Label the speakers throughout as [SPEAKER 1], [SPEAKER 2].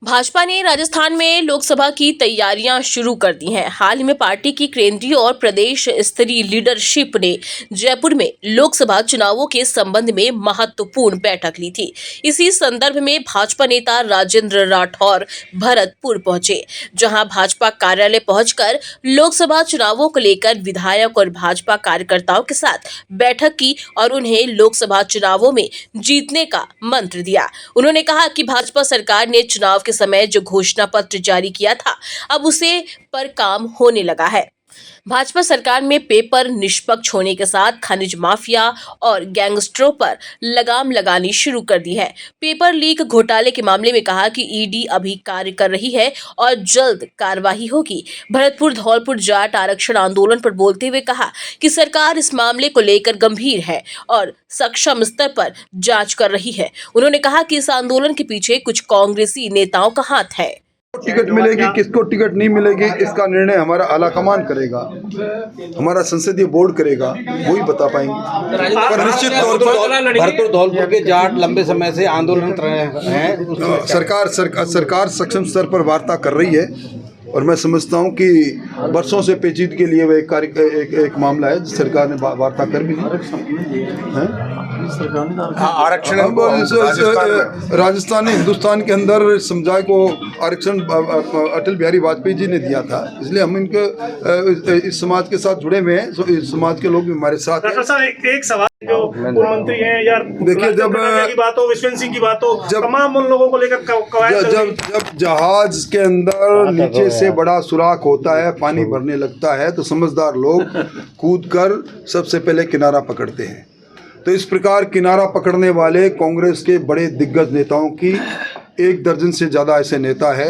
[SPEAKER 1] भाजपा ने राजस्थान में लोकसभा की तैयारियां शुरू कर दी हैं। हाल ही में पार्टी की केंद्रीय और प्रदेश स्तरीय लीडरशिप ने जयपुर में लोकसभा चुनावों के संबंध में महत्वपूर्ण बैठक ली थी। इसी संदर्भ में भाजपा नेता राजेंद्र राठौर भरतपुर पहुंचे, जहां भाजपा कार्यालय पहुंचकर लोकसभा चुनावों को लेकर विधायक और भाजपा कार्यकर्ताओं के साथ बैठक की और उन्हें लोकसभा चुनावों में जीतने का मंत्र दिया। उन्होंने कहा कि भाजपा सरकार ने चुनाव के समय जो घोषणा पत्र जारी किया था, अब उसे पर काम होने लगा है। भाजपा सरकार में पेपर निष्पक्ष होने के साथ खनिज माफिया और गैंगस्टरों पर लगाम लगानी शुरू कर दी है। पेपर लीक घोटाले के मामले में कहा कि ईडी अभी कार्य कर रही है और जल्द कार्रवाई होगी। भरतपुर धौलपुर जाट आरक्षण आंदोलन पर बोलते हुए कहा कि सरकार इस मामले को लेकर गंभीर है और सक्षम स्तर पर जांच कर रही है। उन्होंने कहा कि इस आंदोलन के पीछे कुछ कांग्रेसी नेताओं का हाथ है।
[SPEAKER 2] टिकट मिलेगी, किसको टिकट नहीं मिलेगी, इसका निर्णय हमारा आलाकमान करेगा, हमारा संसदीय बोर्ड करेगा, वही बता पाएंगे। पर निश्चित तौर पर
[SPEAKER 3] भरतपुर धौलपुर के जाट लंबे समय से आंदोलन कर रहे हैं।
[SPEAKER 2] सरकार सक्षम स्तर पर वार्ता कर रही है और मैं समझता हूं कि बरसों से पेचीदगी के लिए वह एक मामला है जिस सरकार ने वार्ता कर भी ली।
[SPEAKER 3] आरक्षण
[SPEAKER 2] राजस्थान ने हिंदुस्तान के अंदर समुदाय को आरक्षण अटल बिहारी वाजपेयी जी ने दिया था, इसलिए हम इनके इस समाज के साथ जुड़े हुए हैं। इस समाज के लोग भी हमारे साथ हैं।
[SPEAKER 4] डॉक्टर साहब, एक सवाल, जो पूर्व मंत्री हैं या
[SPEAKER 2] देखिए, जब
[SPEAKER 4] की बात हो, विश्वनाथ सिंह की बात हो, तमाम उन लोगों को लेकर
[SPEAKER 2] जब जहाज के अंदर नीचे से बड़ा सुराख होता है, पानी भरने लगता है, तो समझदार लोग कूदकर सबसे पहले किनारा पकड़ते हैं। तो इस प्रकार किनारा पकड़ने वाले कांग्रेस के बड़े दिग्गज नेताओं की 1 दर्जन से ज़्यादा ऐसे नेता है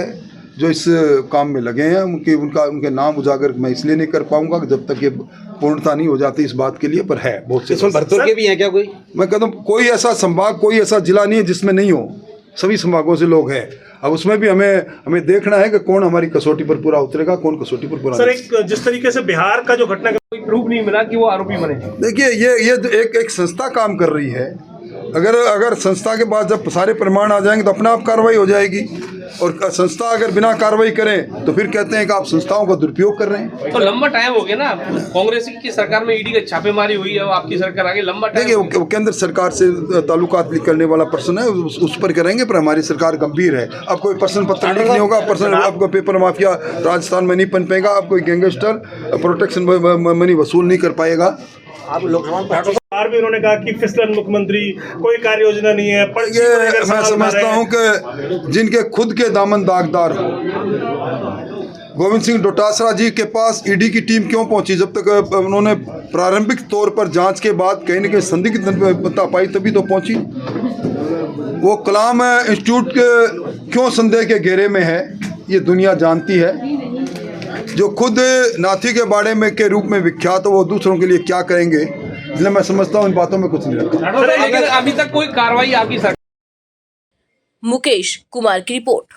[SPEAKER 2] जो इस काम में लगे हैं। उनके नाम उजागर मैं इसलिए नहीं कर पाऊंगा कि जब तक ये पूर्णता नहीं हो जाती इस बात के लिए, पर है बहुत से।
[SPEAKER 3] इसमें भरतपुर के भी हैं क्या? कोई
[SPEAKER 2] मैं कहता हूँ कोई ऐसा संभाग, कोई ऐसा जिला नहीं है जिसमें नहीं हो, सभी संभागों से लोग हैं। अब उसमें भी हमें देखना है कि कौन हमारी कसौटी पर पूरा उतरेगा, कौन कसौटी पर पूरा।
[SPEAKER 4] सर, एक जिस तरीके से बिहार का जो घटना, कोई प्रूफ नहीं मिला कि वो आरोपी बने।
[SPEAKER 2] देखिए, ये एक संस्था काम कर रही है। अगर संस्था के पास जब सारे प्रमाण आ जाएंगे तो अपने आप कार्रवाई हो जाएगी, और संस्था अगर बिना कार्रवाई करें तो फिर कहते हैं कि आप संस्थाओं का दुरुपयोग कर रहे हैं।
[SPEAKER 5] तो लंबा टाइम हो गया ना, कांग्रेस की सरकार में ईडी का छापेमारी हुई है, आपकी सरकार आगे लंबा टाइम।
[SPEAKER 2] देखिए, वो केंद्र सरकार से ताल्लुकात करने वाला पर्सन है, उस पर करेंगे, पर हमारी सरकार गंभीर है। अब कोई पर्सन पत्र लीक नहीं होगा, पर्सन आपको पेपर माफिया राजस्थान में नहीं पन पाएगा, आप कोई गैंगस्टर प्रोटेक्शन मनी वसूल नहीं कर पाएगा।
[SPEAKER 4] आप लोकसभा भी उन्होंने कहा कि फिसलन मुख्यमंत्री, कोई कार्य योजना नहीं है।
[SPEAKER 2] ये मैं समझता हूं कि जिनके खुद के दामन दागदार हो। गोविंद सिंह डोटासरा जी के पास ईडी की टीम क्यों पहुंची? जब तक उन्होंने प्रारंभिक तौर पर जांच के बाद कहीं न कहीं संदिग्धता पाई तभी तो पहुंची। वो कलाम इंस्टीट्यूट के क्यों संदेह के घेरे में है, ये दुनिया जानती है। जो खुद नाथी के बारे में के रूप में विख्यात हो, वो दूसरों के लिए क्या करेंगे? इसलिए मैं समझता हूँ इन बातों में कुछ नहीं रखा।
[SPEAKER 5] अभी तक कोई कार्रवाई आपकी सरकार।
[SPEAKER 1] मुकेश कुमार की रिपोर्ट।